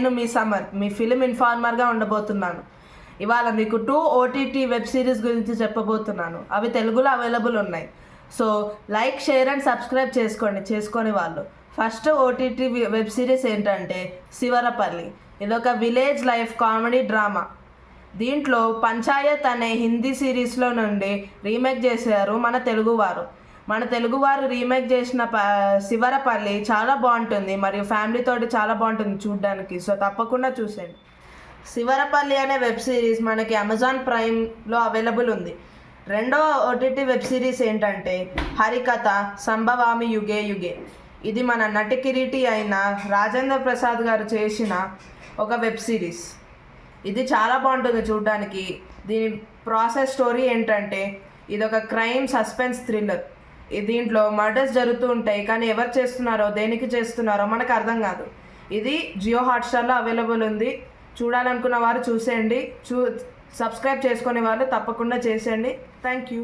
నేను మీ సమర్, మీ ఫిలిం ఇన్ఫార్మర్గా ఉండబోతున్నాను. ఇవాళ మీకు 2 OTT వెబ్ సిరీస్ గురించి చెప్పబోతున్నాను. అవి తెలుగులో అవైలబుల్ ఉన్నాయి. So like, share and subscribe చేసుకొని వాళ్ళు. ఫస్ట్ OTT వెబ్ సిరీస్ ఏంటంటే శివరపల్లి. ఇదొక విలేజ్ లైఫ్ కామెడీ డ్రామా. దీంట్లో పంచాయత్ అనే హిందీ సిరీస్లో నుండి రీమేక్ చేశారు మన తెలుగువారు రీమేక్ చేసిన శివరపల్లి చాలా బాగుంటుంది, మరియు ఫ్యామిలీతోటి చాలా బాగుంటుంది చూడడానికి. సో తప్పకుండా చూసేయండి. శివరపల్లి అనే వెబ్ సిరీస్ మనకి అమెజాన్ ప్రైమ్లో అవైలబుల్ ఉంది. రెండో OTT వెబ్ సిరీస్ ఏంటంటే హరికథ సంభవామి యుగే యుగే. ఇది మన నటి కిరీటి అయిన రాజేంద్ర ప్రసాద్ గారు చేసిన ఒక వెబ్ సిరీస్. ఇది చాలా బాగుంటుంది చూడడానికి. దీని ప్రాసెస్ స్టోరీ ఏంటంటే ఇది ఒక క్రైమ్ సస్పెన్స్ థ్రిల్లర్. దీంట్లో మర్డర్స్ జరుగుతూ ఉంటాయి, కానీ ఎవరు చేస్తున్నారో దేనికి చేస్తున్నారో మనకు అర్థం కాదు. ఇది జియో హాట్స్టార్లో అవైలబుల్ ఉంది. చూడాలనుకున్న వారు చూసేయండి. సబ్స్క్రైబ్ చేసుకునే వాళ్ళు తప్పకుండా చేసేయండి. Thank you.